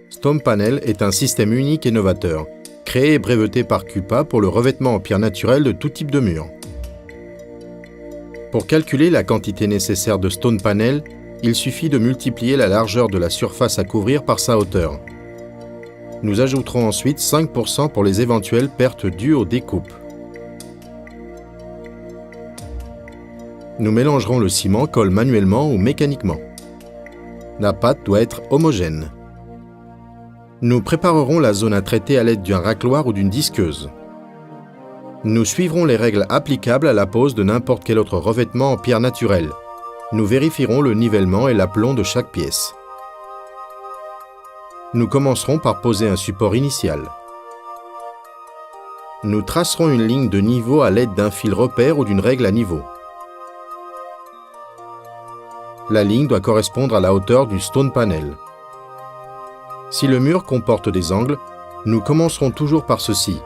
Stone Panel est un système unique et novateur, créé et breveté par Cupa pour le revêtement en pierre naturelle de tout type de mur. Pour calculer la quantité nécessaire de Stone Panel, il suffit de multiplier la largeur de la surface à couvrir par sa hauteur. Nous ajouterons ensuite 5% pour les éventuelles pertes dues aux découpes. Nous mélangerons le ciment colle manuellement ou mécaniquement. La pâte doit être homogène. Nous préparerons la zone à traiter à l'aide d'un racloir ou d'une disqueuse. Nous suivrons les règles applicables à la pose de n'importe quel autre revêtement en pierre naturelle. Nous vérifierons le nivellement et l'aplomb de chaque pièce. Nous commencerons par poser un support initial. Nous tracerons une ligne de niveau à l'aide d'un fil repère ou d'une règle à niveau. La ligne doit correspondre à la hauteur du Stone Panel. Si le mur comporte des angles, nous commencerons toujours par ceci.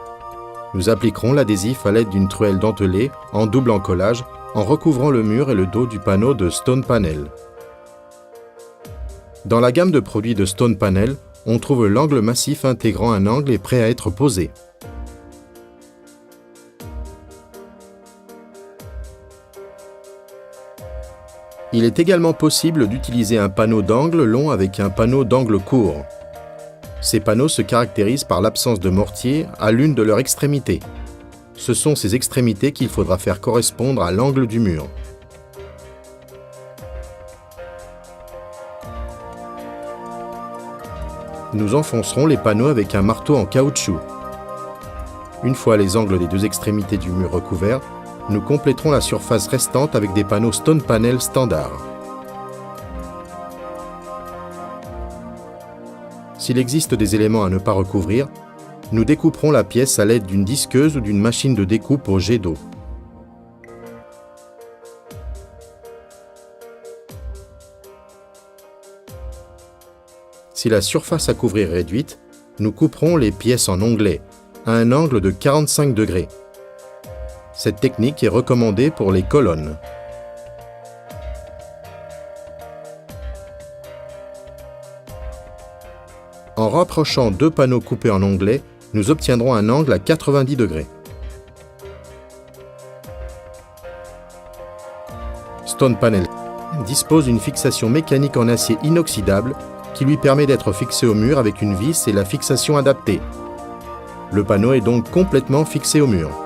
Nous appliquerons l'adhésif à l'aide d'une truelle dentelée en double encollage en recouvrant le mur et le dos du panneau de Stone Panel. Dans la gamme de produits de Stone Panel, on trouve l'angle massif intégrant un angle et prêt à être posé. Il est également possible d'utiliser un panneau d'angle long avec un panneau d'angle court. Ces panneaux se caractérisent par l'absence de mortier à l'une de leurs extrémités. Ce sont ces extrémités qu'il faudra faire correspondre à l'angle du mur. Nous enfoncerons les panneaux avec un marteau en caoutchouc. Une fois les angles des deux extrémités du mur recouverts, nous compléterons la surface restante avec des panneaux Stone Panel standard. S'il existe des éléments à ne pas recouvrir, nous découperons la pièce à l'aide d'une disqueuse ou d'une machine de découpe au jet d'eau. Si la surface à couvrir est réduite, nous couperons les pièces en onglet, à un angle de 45 degrés. Cette technique est recommandée pour les colonnes. En rapprochant deux panneaux coupés en onglet, nous obtiendrons un angle à 90 degrés. Stone Panel dispose d'une fixation mécanique en acier inoxydable qui lui permet d'être fixé au mur avec une vis et la fixation adaptée. Le panneau est donc complètement fixé au mur.